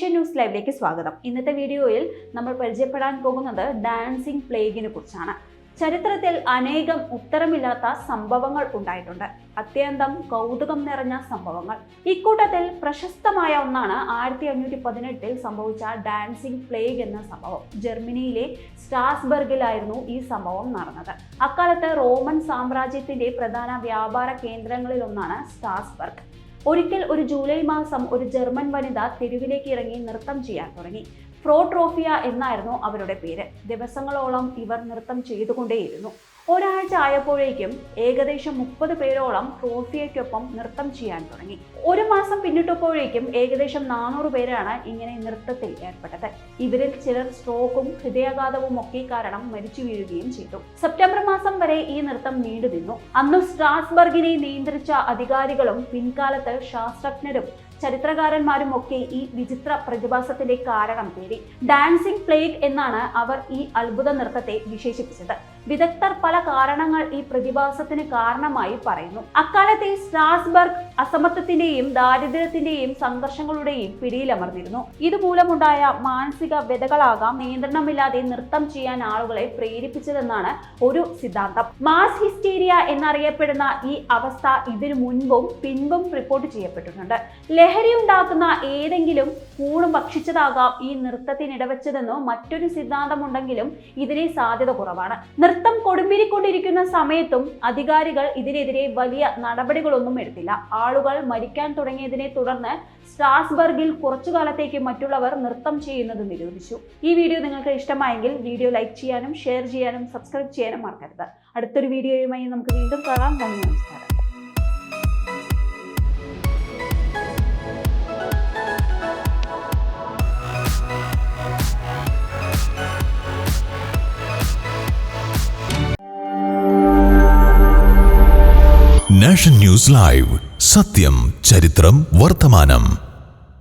Nation news ലൈവിലേക്ക് സ്വാഗതം. ഇന്നത്തെ വീഡിയോയിൽ നമ്മൾ പരിചയപ്പെടാൻ പോകുന്നത് ഡാൻസിംഗ് പ്ലേഗിനെ കുറിച്ചാണ്. ചരിത്രത്തിൽ അനേകം ഉത്തരമില്ലാത്ത സംഭവങ്ങൾ ഉണ്ടായിട്ടുണ്ട്. അത്യന്തം കൗതുകം നിറഞ്ഞ സംഭവങ്ങൾ. ഇക്കൂട്ടത്തിൽ പ്രശസ്തമായ ഒന്നാണ് 1518 സംഭവിച്ച ഡാൻസിംഗ് പ്ലേഗ് എന്ന സംഭവം. ജർമ്മനിയിലെ സ്ട്രാസ്ബർഗിലായിരുന്നു ഈ സംഭവം നടന്നത്. അക്കാലത്ത് റോമൻ സാമ്രാജ്യത്തിന്റെ പ്രധാന വ്യാപാര കേന്ദ്രങ്ങളിൽ ഒന്നാണ് സ്ട്രാസ്ബർഗ്. ഒരിക്കൽ ഒരു ജൂലൈ മാസം ഒരു ജർമ്മൻ വനിത തെരുവിലേക്ക് ഇറങ്ങി നൃത്തം ചെയ്യാൻ തുടങ്ങി. ഫ്രോട്രോഫിയ എന്നായിരുന്നു അവരുടെ പേര്. ദിവസങ്ങളോളം ഇവർ നൃത്തം ചെയ്തുകൊണ്ടേയിരുന്നു. ഒരാഴ്ച ആയപ്പോഴേക്കും ഏകദേശം 30 പേരോളം ട്രോഫിയയ്ക്കൊപ്പം നൃത്തം ചെയ്യാൻ തുടങ്ങി. ഒരു മാസം പിന്നിട്ടപ്പോഴേക്കും ഏകദേശം 400 പേരാണ് ഇങ്ങനെ നൃത്തത്തിൽ ഏർപ്പെട്ടത്. ഇവരിൽ ചിലർ സ്ട്രോക്കും ഹൃദയാഘാതവും ഒക്കെ കാരണം മരിച്ചു വീഴുകയും ചെയ്തു. സെപ്റ്റംബർ മാസം വരെ ഈ നൃത്തം നീണ്ടുനിന്നു. അന്ന് സ്ട്രാസ്ബർഗിനെ നിയന്ത്രിച്ച അധികാരികളും പിൻകാലത്ത് ശാസ്ത്രജ്ഞരും ചരിത്രകാരന്മാരും ഒക്കെ ഈ വിചിത്ര പ്രതിഭാസത്തിന്റെ കാരണം തേടി. ഡാൻസിംഗ് പ്ലേഗ് എന്നാണ് അവർ ഈ അത്ഭുത നൃത്തത്തെ വിശേഷിപ്പിച്ചത്. വിദഗ്ധർ പല കാരണങ്ങൾ ഈ പ്രതിഭാസത്തിന് കാരണമായി പറയുന്നു. അക്കാലത്തെ സ്ട്രാസ്ബർഗ് അസമത്വത്തിന്റെയും ദാരിദ്ര്യത്തിന്റെയും സംഘർഷങ്ങളുടെയും പിടിയിലമർന്നിരുന്നു. ഇതുമൂലമുണ്ടായ മാനസിക വ്യതകളാകാം നിയന്ത്രണമില്ലാതെ നൃത്തം ചെയ്യാൻ ആളുകളെ പ്രേരിപ്പിച്ചതെന്നാണ് ഒരു സിദ്ധാന്തം. മാസ് ഹിസ്റ്റീരിയ എന്നറിയപ്പെടുന്ന ഈ അവസ്ഥ ഇതിനു മുൻപും പിൻപും റിപ്പോർട്ട് ചെയ്യപ്പെട്ടിട്ടുണ്ട്. ലഹരി ഉണ്ടാക്കുന്ന ഏതെങ്കിലും കൂണ് ഭക്ഷിച്ചതാകാം ഈ നൃത്തത്തിനിടവച്ചതെന്നോ മറ്റൊരു സിദ്ധാന്തമുണ്ടെങ്കിലും ഇതിനെ സാധ്യത കുറവാണ്. നൃത്തം കൊടുമ്പിരിക്കൊണ്ടിരിക്കുന്ന സമയത്തും അധികാരികൾ ഇതിനെതിരെ വലിയ നടപടികളൊന്നും എടുത്തില്ല. ആളുകൾ മരിക്കാൻ തുടങ്ങിയതിനെ തുടർന്ന് സ്ട്രാസ്ബർഗിൽ കുറച്ചു കാലത്തേക്ക് മറ്റുള്ളവർ നൃത്തം ചെയ്യുന്നത് നിരോധിച്ചു. ഈ വീഡിയോ നിങ്ങൾക്ക് ഇഷ്ടമായെങ്കിൽ വീഡിയോ ലൈക്ക് ചെയ്യാനും ഷെയർ ചെയ്യാനും സബ്സ്ക്രൈബ് ചെയ്യാനും മറക്കരുത്. അടുത്തൊരു വീഡിയോയുമായി നമുക്ക് വീണ്ടും കാണാം. നന്ദി, നമസ്കാരം. നാഷൻ ന്യൂസ് ലൈവ്, സത്യം, ചരിത്രം, വർത്തമാനം.